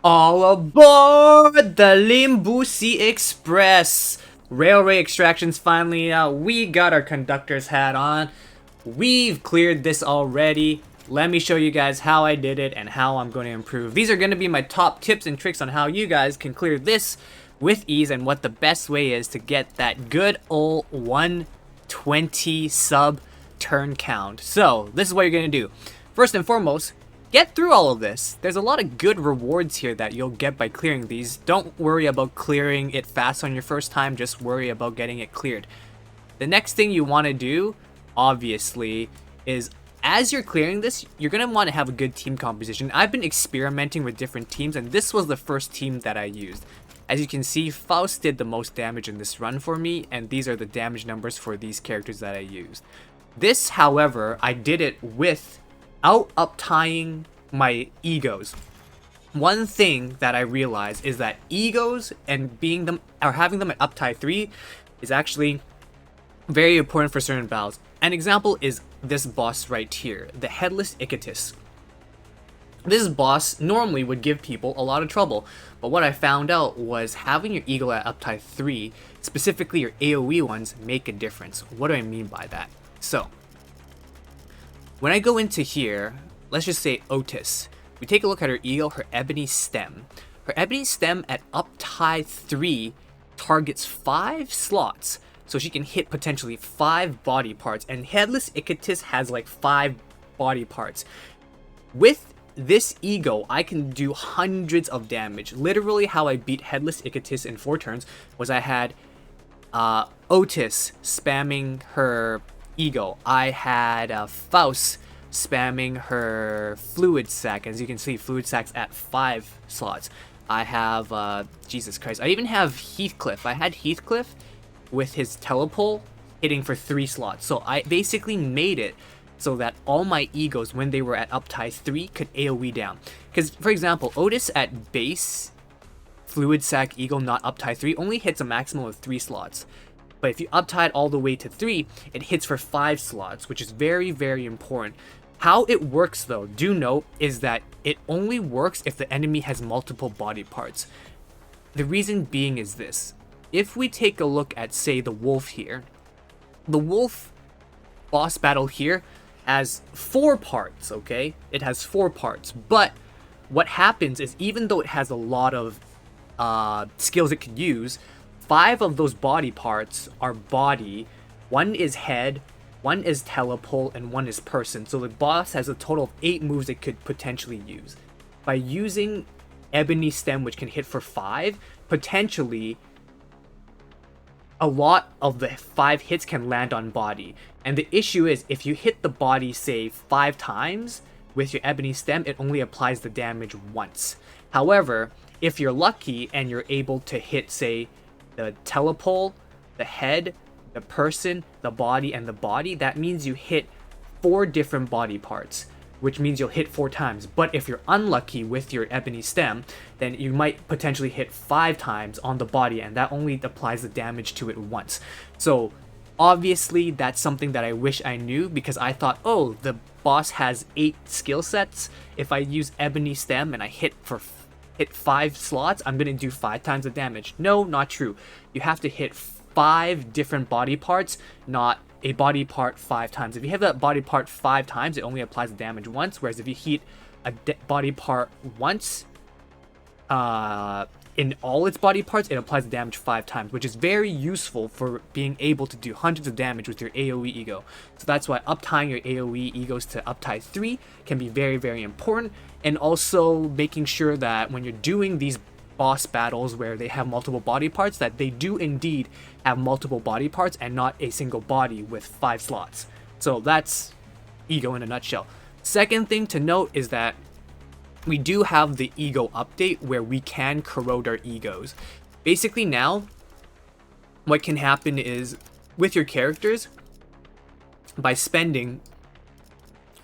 All aboard the Limbus Express! Railway extractions finally out. We got our conductor's hat on. We've cleared this already. Let me show you guys how I did it and how I'm going to improve. These are going to be my top tips and tricks on how you guys can clear this with ease and what the best way is to get that good old 120 sub turn count. So, this is what you're going to do. First and foremost, get through all of this. There's a lot of good rewards here that you'll get by clearing these. Don't worry about clearing it fast on your first time, just worry about getting it cleared. The next thing you want to do, obviously, is as you're clearing this, you're going to want to have a good team composition. I've been experimenting with different teams, and this was the first team that I used. As you can see, Faust did the most damage in this run for me, and these are the damage numbers for these characters that I used. This, however, I did it without uptying my egos. One thing that I realized is that egos and having them at uptie 3 is actually very important for certain battles. An example is this boss right here, the Headless Icatus. This boss normally would give people a lot of trouble, but what I found out was having your ego at uptie 3, specifically your AoE ones, make a difference. What do I mean by that? So, when I go into here, let's just say Otis, we take a look at her ego, her Ebony Stem. Her Ebony Stem at uptie 3 targets 5 slots, so she can hit potentially 5 body parts, and Headless Icatus has like 5 body parts. With this ego, I can do hundreds of damage. Literally how I beat Headless Icatus in 4 turns was I had Otis spamming her ego. I had Faust spamming her Fluid Sac. As you can see, Fluid Sac's at 5 slots. I have, Jesus Christ, I even have Heathcliff. I had Heathcliff with his telepole hitting for 3 slots. So I basically made it so that all my egos, when they were at uptie 3, could AoE down. Because, for example, Otis at base Fluid Sac ego, not uptie 3, only hits a maximum of 3 slots. But if you uptie it all the way to 3, it hits for 5 slots, which is very, very important. How it works, though, do note, is that it only works if the enemy has multiple body parts. The reason being is this. If we take a look at, say, the wolf here, the wolf boss battle here has 4 parts, okay? It has 4 parts, but what happens is even though it has a lot of skills it could use, 5 of those body parts are body, 1 is head, 1 is telepole, and 1 is person. So the boss has a total of 8 moves it could potentially use. By using Ebony Stem, which can hit for 5, potentially a lot of the 5 hits can land on body. And the issue is, if you hit the body, say, 5 times with your Ebony Stem, it only applies the damage once. However, if you're lucky and you're able to hit, say, the telepole, the head, the person, the body, and the body, that means you hit 4 different body parts, which means you'll hit 4 times. But if you're unlucky with your Ebony Stem, then you might potentially hit 5 times on the body, and that only applies the damage to it once. So obviously that's something that I wish I knew, because I thought, oh, the boss has 8 skill sets. If I use Ebony Stem and I hit 5 slots, I'm gonna do 5 times the damage. No, not true. You have to hit 5 different body parts, not a body part 5 times. If you have that body part 5 times, it only applies the damage once, whereas if you hit a body part once, in all its body parts, it applies the damage 5 times, which is very useful for being able to do hundreds of damage with your AoE ego. So that's why uptying your AoE egos to uptie 3 can be very, very important, and also making sure that when you're doing these boss battles where they have multiple body parts, that they do indeed have multiple body parts and not a single body with 5 slots. So that's ego in a nutshell. Second thing to note is that we do have the ego update where we can corrode our egos. Basically now, what can happen is, with your characters, by spending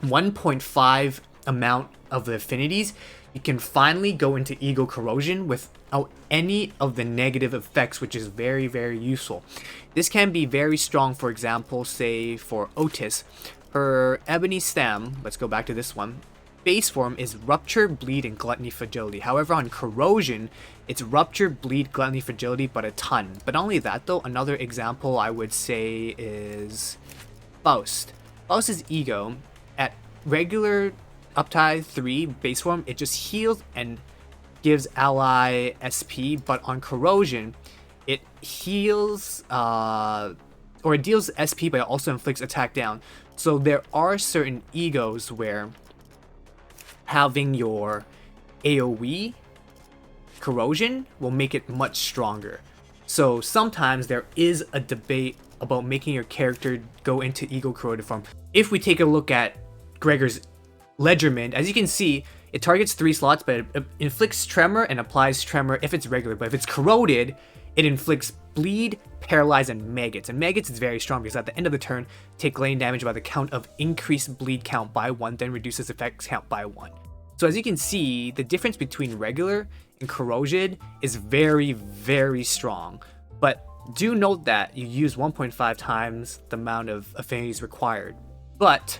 1.5 amount of the affinities, you can finally go into ego corrosion without any of the negative effects, which is very, very useful. This can be very strong. For example, say for Otis, her Ebony Stem, let's go back to this one, base form is Rupture, Bleed, and Gluttony, Fragility. However, on Corrosion, it's Rupture, Bleed, Gluttony, Fragility, but a ton. But not only that though, another example I would say is Faust. Faust's Ego, at regular Uptie 3 base form, it just heals and gives ally SP, but on Corrosion, it heals, or it deals SP, but it also inflicts attack down. So there are certain egos where having your AoE corrosion will make it much stronger. So sometimes there is a debate about making your character go into ego corroded form. If we take a look at Gregor's Ledgerman, as you can see, it targets 3 slots, but it inflicts Tremor and applies Tremor if it's regular. But if it's corroded, it inflicts Bleed, Paralyze, and Maggots. And Maggots is very strong because at the end of the turn, take lane damage by the count of increased bleed count by 1, then reduces effects count by 1. So as you can see, the difference between regular and corrosion is very, very strong. But do note that you use 1.5 times the amount of affinities required. But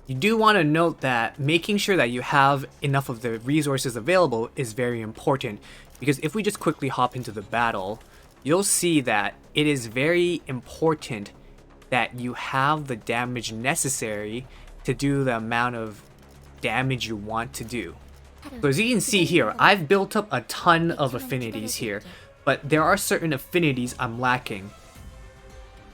you do want to note that making sure that you have enough of the resources available is very important. Because if we just quickly hop into the battle, you'll see that it is very important that you have the damage necessary to do the amount of damage you want to do. So as you can see here, I've built up a ton of affinities here, but there are certain affinities I'm lacking.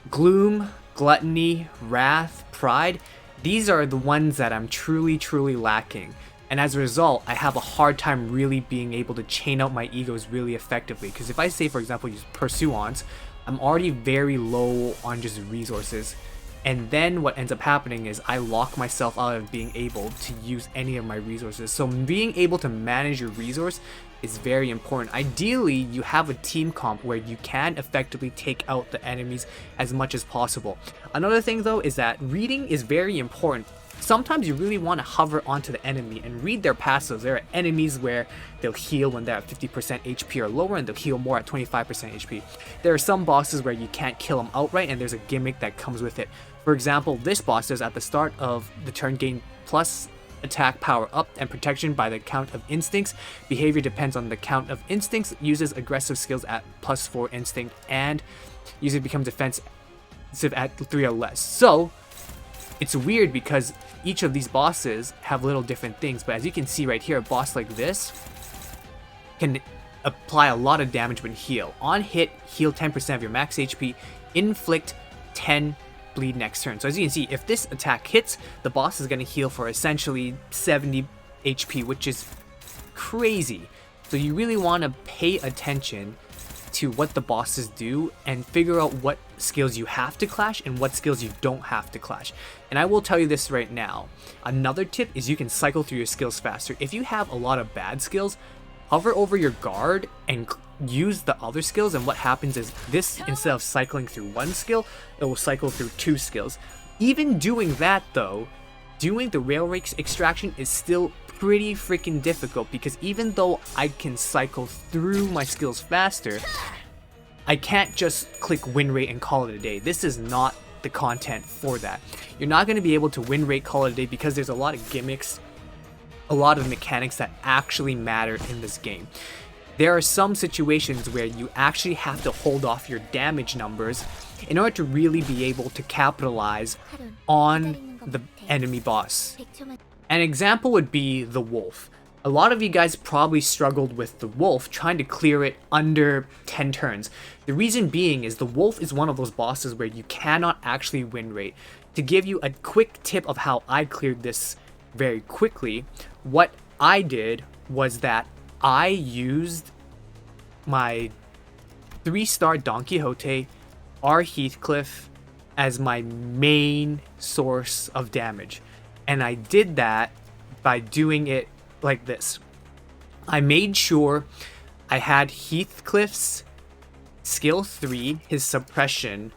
Gloom, Gluttony, Wrath, Pride, these are the ones that I'm truly lacking. And as a result, I have a hard time really being able to chain out my egos really effectively. Because if I say, for example, use Pursuance, I'm already very low on just resources. And then what ends up happening is I lock myself out of being able to use any of my resources. So being able to manage your resource is very important. Ideally, you have a team comp where you can effectively take out the enemies as much as possible. Another thing though is that reading is very important. Sometimes you really want to hover onto the enemy and read their passives. There are enemies where they'll heal when they're at 50% HP or lower, and they'll heal more at 25% HP. There are some bosses where you can't kill them outright, and there's a gimmick that comes with it. For example, this boss says at the start of the turn gain plus attack power up and protection by the count of instincts. Behavior depends on the count of instincts. Uses aggressive skills at +4 instinct, and user becomes defensive at 3 or less. So it's weird because each of these bosses have little different things, but as you can see right here, a boss like this can apply a lot of damage when heal. On hit, heal 10% of your max HP, inflict 10 bleed next turn. So as you can see, if this attack hits, the boss is going to heal for essentially 70 HP, which is crazy. So you really want to pay attention to what the bosses do and figure out what skills you have to clash and what skills you don't have to clash. And I will tell you this right now. Another tip is you can cycle through your skills faster. If you have a lot of bad skills, hover over your guard and use the other skills, and what happens is this, instead of cycling through one skill, it will cycle through 2 skills. Even doing that though, doing the railway extraction is still pretty freaking difficult, because even though I can cycle through my skills faster, I can't just click win rate and call it a day. This is not the content for that. You're not going to be able to win rate call it a day because there's a lot of gimmicks, a lot of mechanics that actually matter in this game. There are some situations where you actually have to hold off your damage numbers in order to really be able to capitalize on the enemy boss. An example would be the wolf. A lot of you guys probably struggled with the wolf trying to clear it under 10 turns. The reason being is the wolf is one of those bosses where you cannot actually win rate. To give you a quick tip of how I cleared this very quickly, what I did was that I used my 3-star Don Quixote R. Heathcliff as my main source of damage. And I did that by doing it like this. I made sure I had Heathcliff's skill 3, his suppression,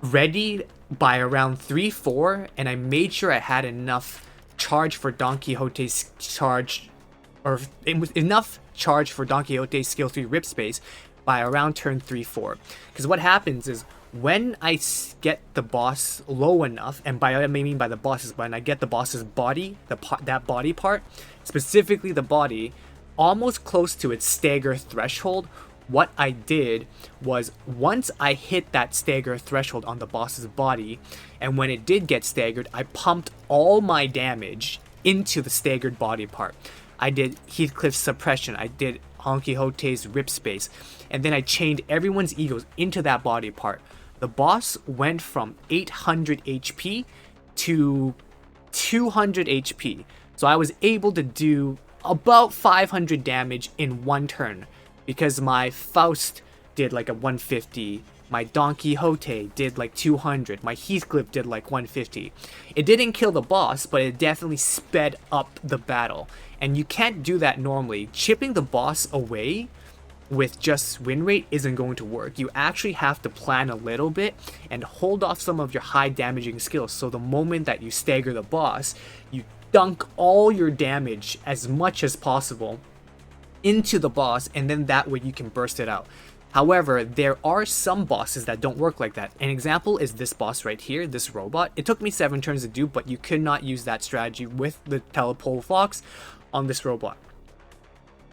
ready by around 3-4, and I made sure I had enough charge for Don Quixote's charge, or it was enough charge for Don Quixote's skill 3 rip space by around turn 3-4. Because what happens is when I get the boss low enough, and by what I mean by the boss is when I get the boss's body, that body part, specifically the body, almost close to its stagger threshold, what I did was once I hit that stagger threshold on the boss's body, and when it did get staggered, I pumped all my damage into the staggered body part. I did Heathcliff's suppression, I did Don Quixote's rip space, and then I chained everyone's egos into that body part. The boss went from 800 HP to 200 HP. So I was able to do about 500 damage in one turn because my Faust did like a 150, my Don Quixote did like 200, my Heathcliff did like 150. It didn't kill the boss, but it definitely sped up the battle. And you can't do that normally. Chipping the boss away with just win rate isn't going to work. You actually have to plan a little bit and hold off some of your high damaging skills, so the moment that you stagger the boss, you dunk all your damage as much as possible into the boss, and then that way you can burst it out. However, there are some bosses that don't work like that. An example is this boss right here, this robot. It took me 7 turns to do, but you could not use that strategy with the telepole fox on this robot.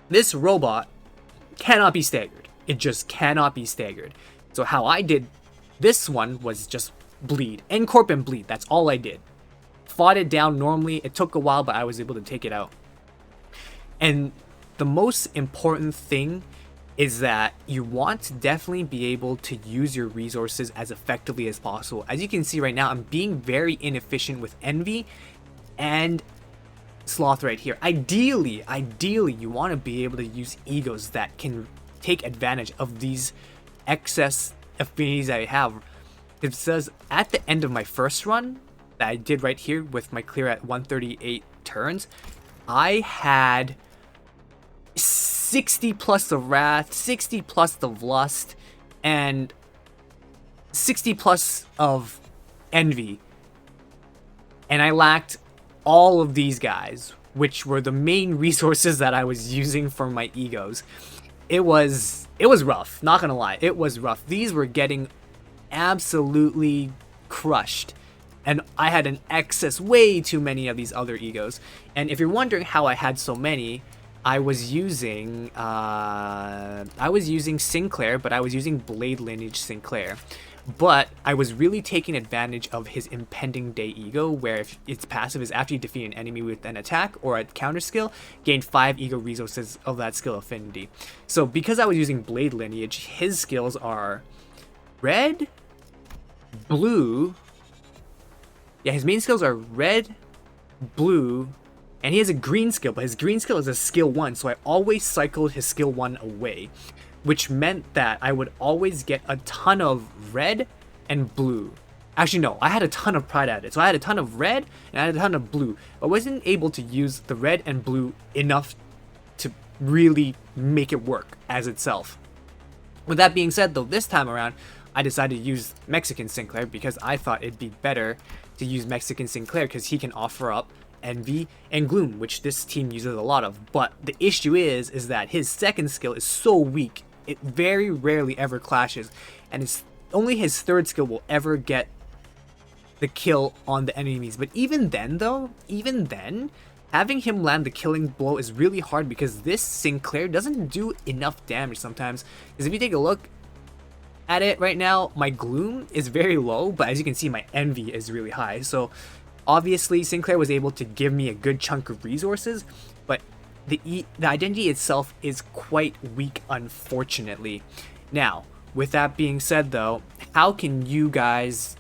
This robot cannot be staggered. It just cannot be staggered. So how I did this one was just bleed. Encorp and bleed. That's all I did. Fought it down normally. It took a while, but I was able to take it out. And the most important thing is that you want to definitely be able to use your resources as effectively as possible. As you can see right now, I'm being very inefficient with Envy and Sloth right here. Ideally, you want to be able to use egos that can take advantage of these excess affinities that I have. It says at the end of my first run that I did right here with my clear at 138 turns, I had 60 plus of Wrath, 60 plus of Lust, and 60 plus of Envy. And I lacked all of these guys, which were the main resources that I was using for my egos. It was rough, not gonna lie, it was rough. These were getting absolutely crushed, and I had an excess, way too many of these other egos. And if you're wondering how I had so many, I was using Sinclair, but I was using Blade Lineage Sinclair. But I was really taking advantage of his Impending Day ego, where if its passive is after you defeat an enemy with an attack or a counter skill, gain 5 ego resources of that skill affinity. So because I was using Blade Lineage, his skills are red, blue. Yeah, his main skills are red, blue, and he has a green skill, but his green skill is a skill 1, so I always cycled his skill 1 away, which meant that I would always get a ton of red and blue. Actually, no, I had a ton of pride added, so I had a ton of red and I had a ton of blue. I wasn't able to use the red and blue enough to really make it work as itself. With that being said, though, this time around, I decided to use Mexican Sinclair because I thought it'd be better to use Mexican Sinclair because he can offer up Envy and Gloom, which this team uses a lot of. But the issue is that his second skill is so weak, it very rarely ever clashes, and it's only his third skill will ever get the kill on the enemies. But even then, having him land the killing blow is really hard because this Sinclair doesn't do enough damage sometimes. Because if you take a look at it right now, my Gloom is very low, but as you can see, my Envy is really high. So obviously, Sinclair was able to give me a good chunk of resources, but the identity itself is quite weak, unfortunately. Now, with that being said, though, how can you guys,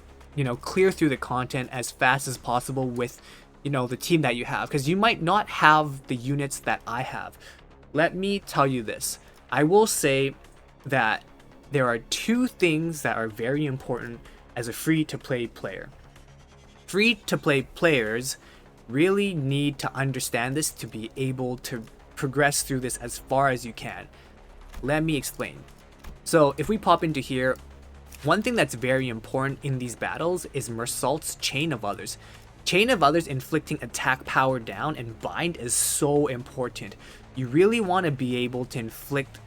clear through the content as fast as possible with, the team that you have? Because you might not have the units that I have. Let me tell you this. I will say that there are 2 things that are very important as a free-to-play player. Free-to-play players really need to understand this to be able to progress through this as far as you can. Let me explain. So if we pop into here, one thing that's very important in these battles is Mersault's Chain of Others. Chain of Others inflicting attack power down and bind is so important. You really want to be able to inflict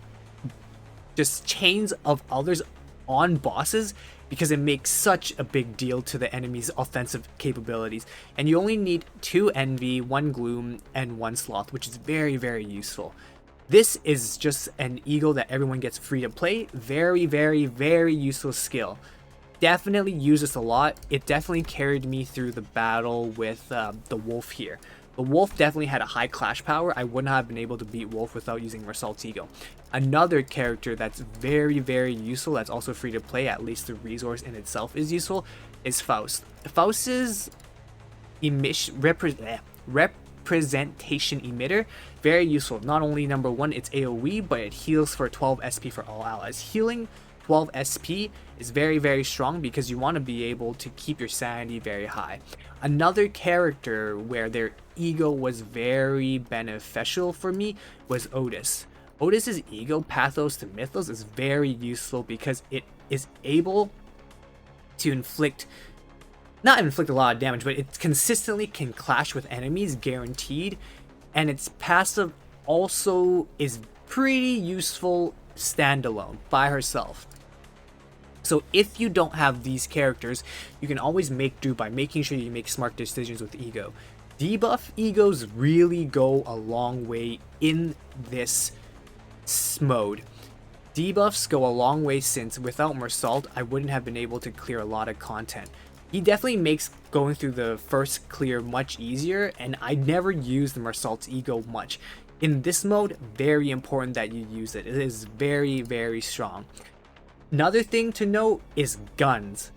just chains of others on bosses because it makes such a big deal to the enemy's offensive capabilities. And you only need 2 Envy, 1 Gloom, and 1 Sloth, which is very, very useful. This is just an eagle that everyone gets free to play. Very, very, very useful skill. Definitely use this a lot. It definitely carried me through the battle with the Wolf here. The Wolf definitely had a high clash power. I wouldn't have been able to beat Wolf without using Mersault's Ego. Another character that's very, very useful, that's also free to play, at least the resource in itself is useful, is Faust. Faust's representation emitter, very useful. Not only number 1, it's AoE, but it heals for 12 SP for all allies. Healing 12 SP is very, very strong because you want to be able to keep your sanity very high. Another character where their ego was very beneficial for me was Otis. Otis's ego, Pathos to Mythos, is very useful because it is able to not inflict a lot of damage, but it consistently can clash with enemies, guaranteed. And its passive also is pretty useful standalone by herself. So if you don't have these characters, you can always make do by making sure you make smart decisions with ego. Debuff egos really go a long way in this mode. Debuffs go a long way, since without Mersault, I wouldn't have been able to clear a lot of content. He definitely makes going through the first clear much easier, and I never use the Mersault's ego much. In this mode, very important that you use it. It is very, very strong. Another thing to note is guns.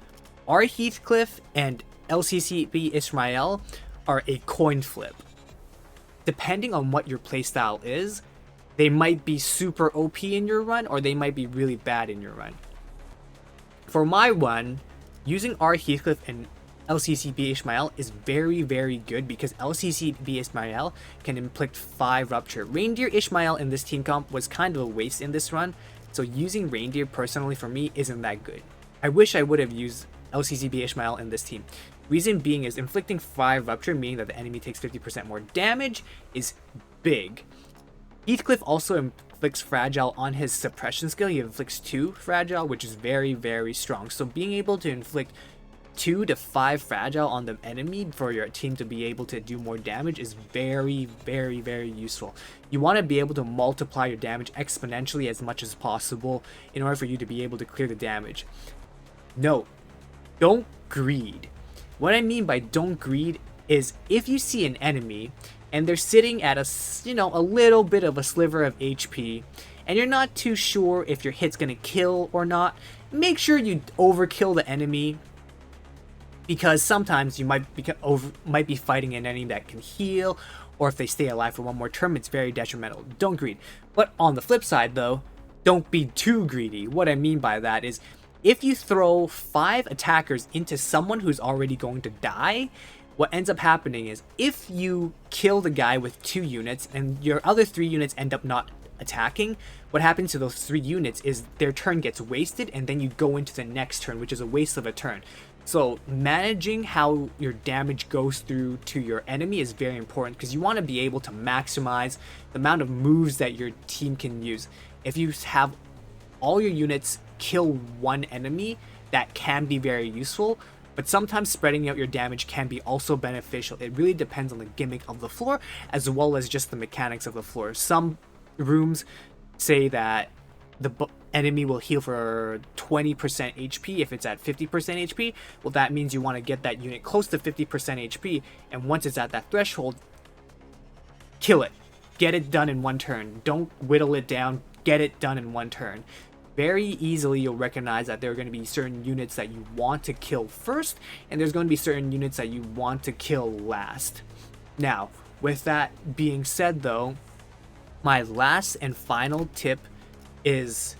R. Heathcliff and LCCB Ishmael are a coin flip. Depending on what your playstyle is, they might be super OP in your run, or they might be really bad in your run. For my one, using R. Heathcliff and LCCB Ishmael is very, very good because LCCB Ishmael can inflict 5 Rupture. Reindeer Ishmael in this team comp was kind of a waste in this run, so using Reindeer personally for me isn't that good. I wish I would have used LCCB Ishmael in this team. Reason being is inflicting 5 Rupture, meaning that the enemy takes 50% more damage, is big. Heathcliff also inflicts Fragile on his suppression skill. He inflicts 2 Fragile, which is very, very strong. So being able to inflict 2 to 5 Fragile on the enemy for your team to be able to do more damage is very, very, very useful. You want to be able to multiply your damage exponentially as much as possible in order for you to be able to clear the damage. Note, don't greed. What I mean by don't greed is if you see an enemy and they're sitting at a little bit of a sliver of HP, and you're not too sure if your hit's gonna kill or not, make sure you overkill the enemy, because sometimes you might be fighting an enemy that can heal, or if they stay alive for one more turn, it's very detrimental. Don't greed. But on the flip side though, don't be too greedy. What I mean by that is, if you throw 5 attackers into someone who's already going to die, what ends up happening is if you kill the guy with 2 units and your other 3 units end up not attacking, what happens to those 3 units is their turn gets wasted, and then you go into the next turn, which is a waste of a turn. So managing how your damage goes through to your enemy is very important, because you want to be able to maximize the amount of moves that your team can use. If you have all your units kill one enemy, that can be very useful, but sometimes spreading out your damage can be also beneficial. It really depends on the gimmick of the floor as well as just the mechanics of the floor. Some rooms say that the enemy will heal for 20% HP if it's at 50% HP. Well, that means you want to get that unit close to 50% HP, and once it's at that threshold, kill it. Get it done in one turn. Don't whittle it down. Get it done in one turn. Very easily you'll recognize that there are going to be certain units that you want to kill first, and there's going to be certain units that you want to kill last. Now, with that being said though, my last and final tip is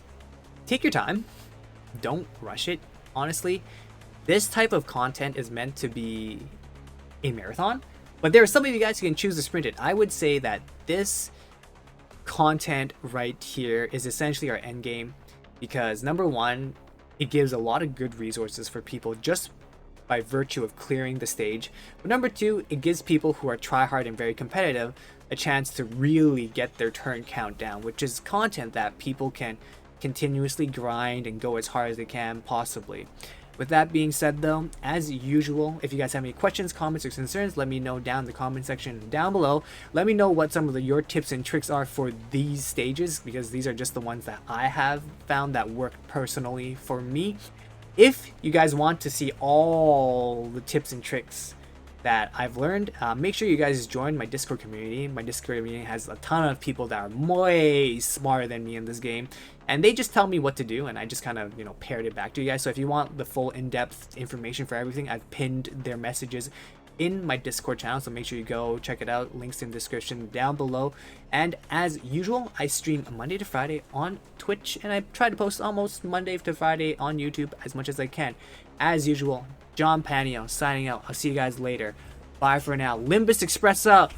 take your time. Don't rush it. Honestly, this type of content is meant to be a marathon, but there are some of you guys who can choose to sprint it. I would say that this content right here is essentially our end game, because number one, it gives a lot of good resources for people just by virtue of clearing the stage. But number two, it gives people who are tryhard and very competitive a chance to really get their turn count down, which is content that people can continuously grind and go as hard as they can possibly. With that being said though, as usual, if you guys have any questions, comments, or concerns, let me know down in the comment section down below. Let me know what some of your tips and tricks are for these stages, because these are just the ones that I have found that work personally for me. If you guys want to see all the tips and tricks that I've learned, make sure you guys join my Discord community. My Discord community has a ton of people that are way smarter than me in this game, and they just tell me what to do, and I just kind of, you know, parrot it back to you guys. So if you want the full in-depth information for everything, I've pinned their messages in my Discord channel, so make sure you go check it out. Links in the description down below. And as usual, I stream Monday to Friday on Twitch, and I try to post almost Monday to Friday on YouTube as much as I can. As usual, John Panio signing out. I'll see you guys later. Bye for now. Limbus Express up.